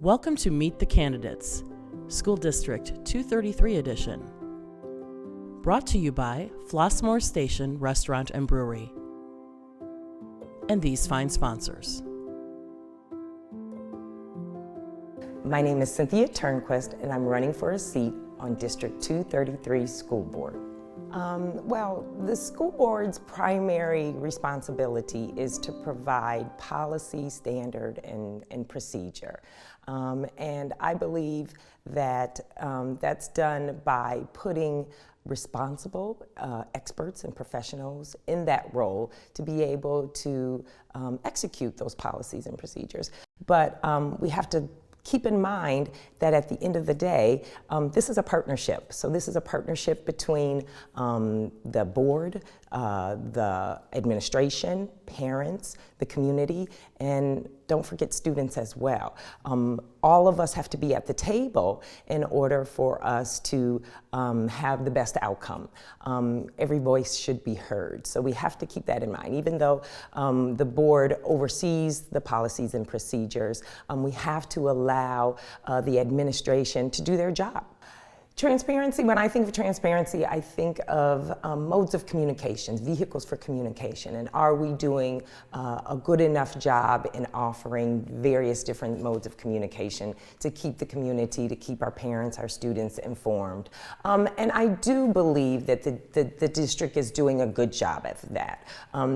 Welcome to Meet the Candidates, School District 233 edition. Brought to you by Flossmoor Station Restaurant and Brewery. And these fine sponsors. My name is Cynthia Turnquest, and I'm running for a seat on District 233 School Board. Well, the school board's primary responsibility is to provide policy, standard, and procedure. And I believe that that's done by putting responsible experts and professionals in that role to be able to execute those policies and procedures. But we have to keep in mind that at the end of the day, this is a partnership. So this is a partnership between the board, the administration, parents, the community, and don't forget students as well. All of us have to be at the table in order for us to have the best outcome. Every voice should be heard. So we have to keep that in mind. Even though the board oversees the policies and procedures, we have to allow the administration to do their job. Transparency, when I think of transparency, I think of modes of communication, vehicles for communication, and are we doing a good enough job in offering various different modes of communication to keep the community, to keep our parents, our students informed. And I do believe that the district is doing a good job at that.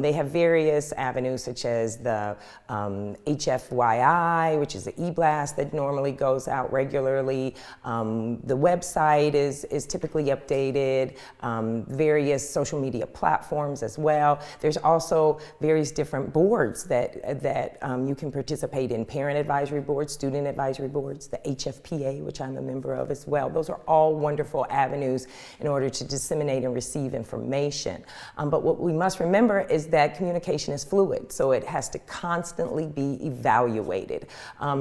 They have various avenues such as the HFYI, which is an e-blast that normally goes out regularly, the website is typically updated, various social media platforms as well. There's also various different boards that you can participate in, parent advisory boards, student advisory boards, the HFPA, which I'm a member of as well. Those are all wonderful avenues in order to disseminate and receive information. But what we must remember is that communication is fluid, so it has to constantly be evaluated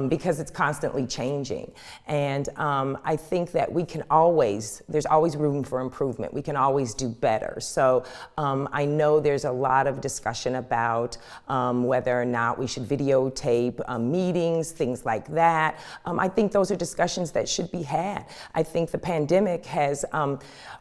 because it's constantly changing. And I think that we can there's always room for improvement. We can always do better. So I know there's a lot of discussion about whether or not we should videotape meetings, things like that. I think those are discussions that should be had. I think the pandemic has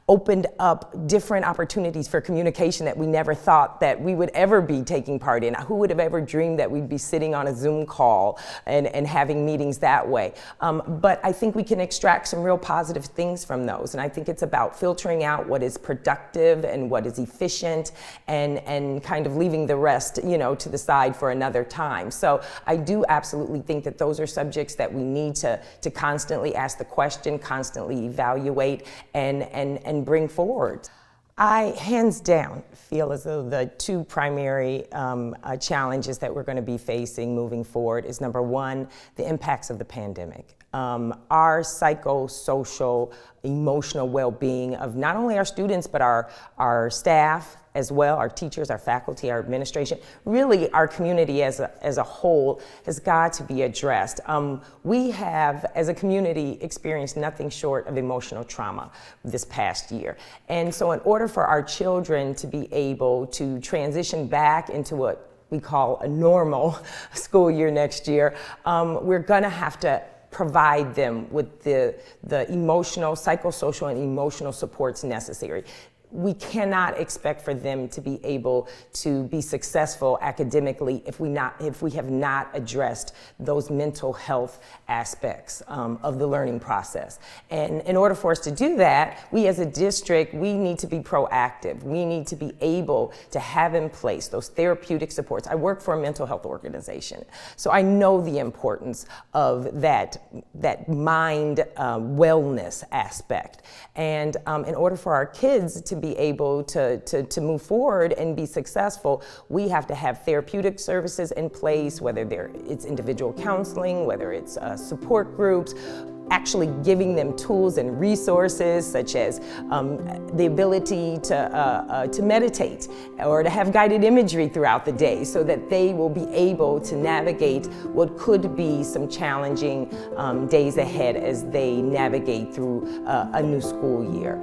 opened up different opportunities for communication that we never thought that we would ever be taking part in. Who would have ever dreamed that we'd be sitting on a Zoom call and having meetings that way? But I think we can extract some real positive things from those. And I think it's about filtering out what is productive and what is efficient and kind of leaving the rest, to the side for another time. So I do absolutely think that those are subjects that we need to constantly ask the question, constantly evaluate, and bring forward. I, hands down, feel as though the two primary challenges that we're going to be facing moving forward is, number one, the impacts of the pandemic. Our psychosocial, emotional well-being of not only our students, but our staff as well, our teachers, our faculty, our administration, really our community as a whole has got to be addressed. We have, as a community, experienced nothing short of emotional trauma this past year. And so in order for our children to be able to transition back into what we call a normal school year next year, we're gonna have to provide them with the emotional, psychosocial, and emotional supports necessary. We cannot expect for them to be able to be successful academically if we have not addressed those mental health aspects of the learning process. And in order for us to do that, we as a district, we need to be proactive. We need to be able to have in place those therapeutic supports. I work for a mental health organization, so I know the importance of that mind wellness aspect. And in order for our kids to be able to move forward and be successful, we have to have therapeutic services in place, whether it's individual counseling, whether it's support groups, actually giving them tools and resources such as the ability to meditate or to have guided imagery throughout the day so that they will be able to navigate what could be some challenging days ahead as they navigate through a new school year.